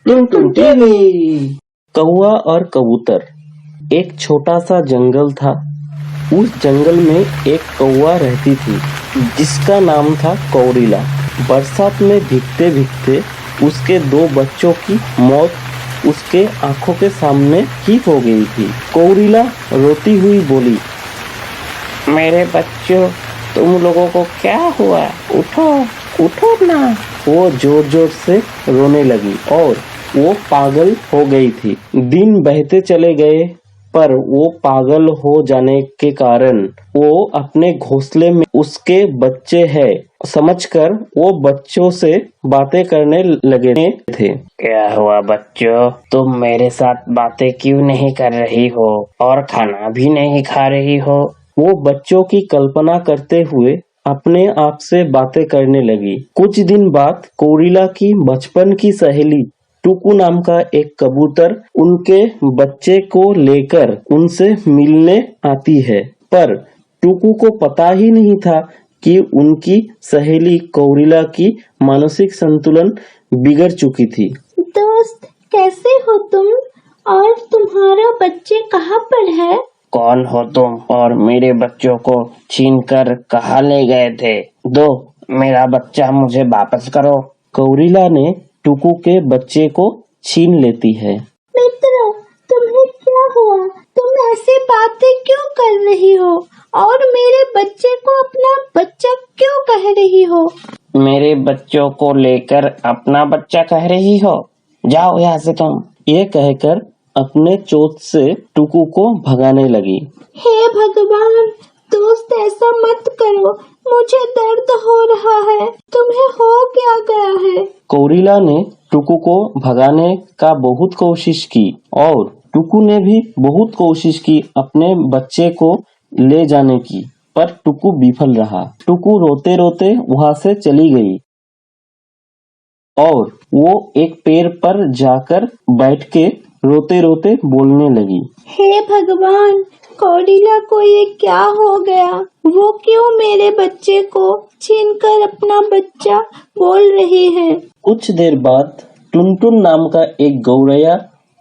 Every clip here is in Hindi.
टुनटुन टीवी। कौवा और कबूतर। एक छोटा सा जंगल था। उस जंगल में एक कौवा रहती थी जिसका नाम था कौड़िला। बरसात में भीगते भीगते उसके 2 बच्चों की मौत उसके आंखों के सामने ही हो गई थी। कौड़िला रोती हुई बोली, मेरे बच्चों, तुम लोगों को क्या हुआ? उठो उठो ना। वो जोर जोर से रोने लगी और वो पागल हो गई थी। दिन बहते चले गए, पर वो पागल हो जाने के कारण वो अपने घोंसले में उसके बच्चे हैं समझकर वो बच्चों से बातें करने लगे थे। क्या हुआ बच्चों, तुम मेरे साथ बातें क्यों नहीं कर रही हो और खाना भी नहीं खा रही हो? वो बच्चों की कल्पना करते हुए अपने आप से बातें करने लगी। कुछ दिन बाद कौड़िला की बचपन की सहेली टुकू नाम का एक कबूतर उनके बच्चे को लेकर उनसे मिलने आती है, पर टुकू को पता ही नहीं था कि उनकी सहेली कौड़िला की मानसिक संतुलन बिगड़ चुकी थी। दोस्त, कैसे हो तुम? और तुम्हारा बच्चे कहाँ पर है? कौन हो तुम और मेरे बच्चों को छीनकर कहाँ ले गए थे? दो मेरा बच्चा मुझे वापस करो। कौड़िला ने टुकू के बच्चे को छीन लेती है। मित्र, तुम्हें क्या हुआ? तुम ऐसी बातें क्यों कर रही हो और मेरे बच्चे को अपना बच्चा क्यों कह रही हो? मेरे बच्चों को लेकर अपना बच्चा कह रही हो? जाओ यहाँ से तुम। ये कहकर अपने चोंच से टुकू को भगाने लगी। हे भगवान, दोस्त ऐसा मत करो, मुझे दर्द हो रहा है। तुम्हें हो क्या गया है? कौड़िला ने टुकू को भगाने का बहुत कोशिश की और टुकू ने भी बहुत कोशिश की अपने बच्चे को ले जाने की, पर टुकू विफल रहा। टुकू रोते रोते वहां से चली गई और वो एक पेड़ पर जाकर बैठ के रोते रोते बोलने लगी, हे भगवान, कौड़िला को ये क्या हो गया? वो क्यों मेरे बच्चे को छीनकर अपना बच्चा बोल रही है? कुछ देर बाद टुनटुन नाम का एक गौरैया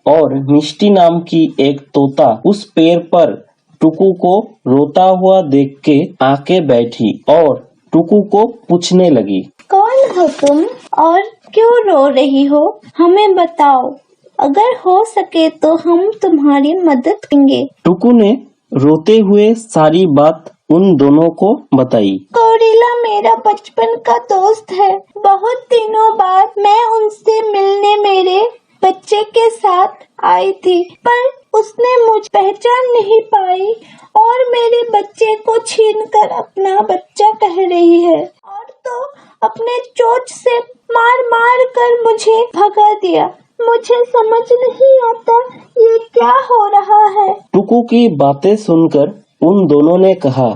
और मिष्टी नाम की एक तोता उस पेड़ पर टुकू को रोता हुआ देख के आके बैठी और टुकू को पूछने लगी, कौन हो तुम और क्यों रो रही हो? हमें बताओ, अगर हो सके तो हम तुम्हारी मदद करेंगे। टुकू ने रोते हुए सारी बात उन दोनों को बताई। कौड़िला मेरा बचपन का दोस्त है। बहुत दिनों बाद मैं उनसे मिलने मेरे बच्चे के साथ आई थी, पर उसने मुझे पहचान नहीं पाई और मेरे बच्चे को छीनकर अपना बच्चा कह रही है और तो अपने चोंच से मार मार कर मुझे भगा दिया। मुझे समझ नहीं आता ये क्या हो रहा है। टुकू की बातें सुनकर उन दोनों ने कहा,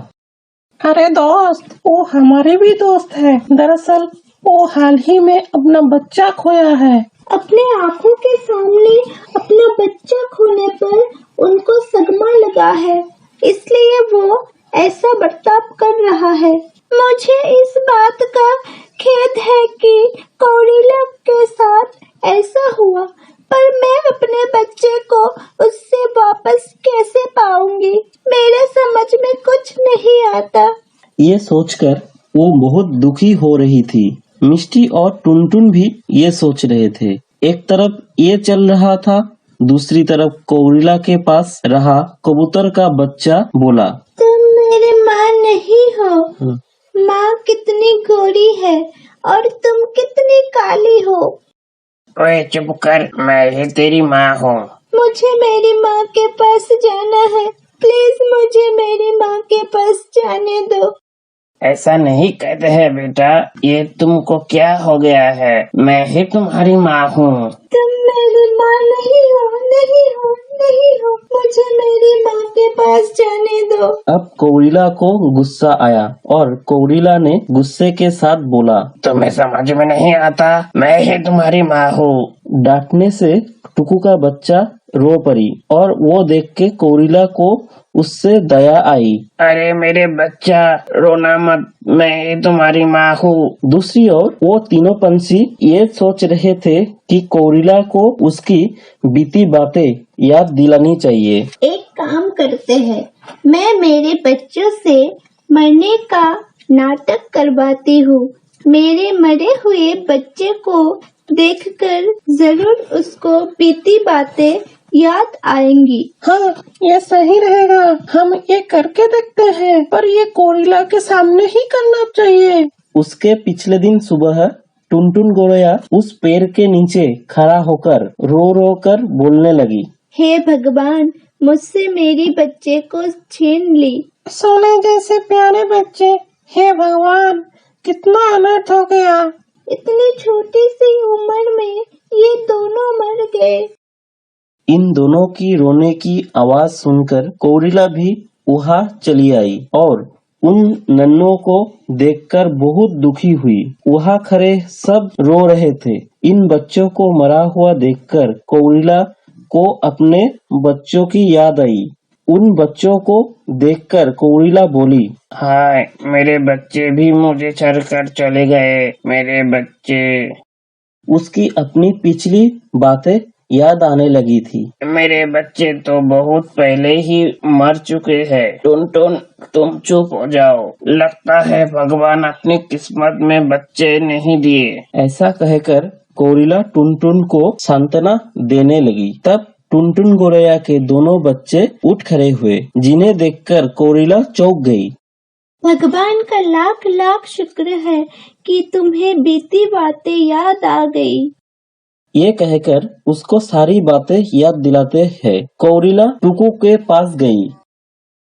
अरे दोस्त, वो हमारे भी दोस्त है। दरअसल वो हाल ही में अपना बच्चा खोया है। अपने आँखों के सामने अपना बच्चा खोने पर उनको सदमा लगा है, इसलिए वो ऐसा बर्ताव कर रहा है। मुझे इस बात का खेद है कि कौड़िला के साथ ऐसा हुआ, पर मैं अपने बच्चे को उससे वापस कैसे पाऊंगी? मेरे समझ में कुछ नहीं आता। ये सोचकर वो बहुत दुखी हो रही थी। मिष्टी और टुनटुन भी ये सोच रहे थे। एक तरफ ये चल रहा था, दूसरी तरफ कौड़िला के पास रहा कबूतर का बच्चा बोला, तुम मेरी माँ नहीं हो। माँ कितनी गोरी है और तुम कितनी काली हो। ओए चुप कर, मैं ही तेरी माँ हूँ। मुझे मेरी माँ के पास जाना है। प्लीज मुझे मेरी माँ के पास जाने दो। ऐसा नहीं कहते हैं बेटा, ये तुमको क्या हो गया है? मैं ही तुम्हारी माँ हूँ। तुम मेरी माँ नहीं हो, नहीं हो, नहीं हो। मुझे मेरी माँ के पास जाने दो। अब कौड़िला को गुस्सा आया और कौड़िला ने गुस्से के साथ बोला, तुम्हें समझ में नहीं आता, मैं ही तुम्हारी माँ हूँ। डांटने से टुकू का बच्चा रो पड़ी और वो देख के कोरिला को उससे दया आई। अरे मेरे बच्चा, रोना मत, मैं ही तुम्हारी माँ हूँ। दूसरी ओर वो तीनों पंछी ये सोच रहे थे कि कोरिला को उसकी बीती बातें याद दिलानी चाहिए। एक काम करते हैं, मैं मेरे बच्चों से मरने का नाटक करवाती हूँ। मेरे मरे हुए बच्चे को देखकर जरूर उसको बीती बातें याद आएंगी। हाँ, ये सही रहेगा। हम ये करके देखते हैं, पर ये कोरिला के सामने ही करना चाहिए। उसके पिछले दिन सुबह टुनटुन गोरैया उस पेड़ के नीचे खड़ा होकर रो रो कर बोलने लगी। हे भगवान, मुझसे मेरी बच्चे को छीन ली। सोने जैसे प्यारे बच्चे, हे भगवान, कितना अनर्थ हो गया। इतनी छोटी सी उम्र में ये दोनों मर गए। इन दोनों की रोने की आवाज सुनकर कोरिला भी वहाँ चली आई और उन नन्हों को देखकर बहुत दुखी हुई। वहाँ खड़े सब रो रहे थे। इन बच्चों को मरा हुआ देखकर कोरिला को अपने बच्चों की याद आई। उन बच्चों को देखकर कोरिला बोली, हाय, मेरे बच्चे भी मुझे छोड़कर चले गए। मेरे बच्चे। उसकी अपनी पिछली बातें याद आने लगी थी। मेरे बच्चे तो बहुत पहले ही मर चुके हैं। टुनटुन, तुम चुप हो जाओ। लगता है भगवान अपनी किस्मत में बच्चे नहीं दिए। ऐसा कहकर कोरिला टुनटुन को सांत्वना देने लगी। तब टुनटुन गोरैया के दोनों बच्चे उठ खड़े हुए, जिन्हें देखकर कोरिला चौंक गई। भगवान का लाख लाख शुक्र है कि तुम्हें बीती बातें याद आ गई। ये कहकर उसको सारी बातें याद दिलाते हैं कोरिला टुकू के पास गई।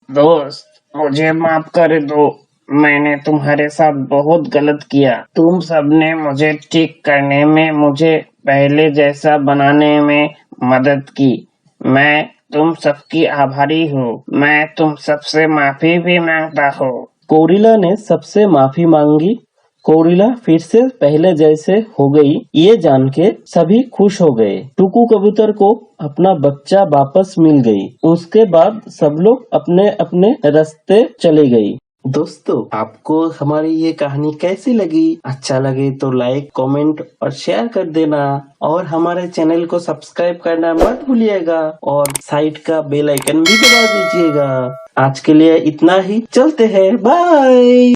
दोस्त, मुझे माफ कर दो। मैंने तुम्हारे साथ बहुत गलत किया। तुम सबने मुझे ठीक करने में, मुझे पहले जैसा बनाने में मदद की। मैं तुम सबकी आभारी हूँ। मैं तुम सबसे माफी भी मांगता हूँ। कोरिला ने सबसे माफी मांगी। कोरिला फिर से पहले जैसे हो गई। ये जान के सभी खुश हो गए। टुकू कबूतर को अपना बच्चा वापस मिल गई। उसके बाद सब लोग अपने अपने रास्ते चले गए। दोस्तों, आपको हमारी ये कहानी कैसी लगी? अच्छा लगे तो लाइक, कमेंट और शेयर कर देना और हमारे चैनल को सब्सक्राइब करना मत भूलिएगा और साइड का बेल आइकन भी दबा दीजिएगा। आज के लिए इतना ही। चलते हैं, बाय।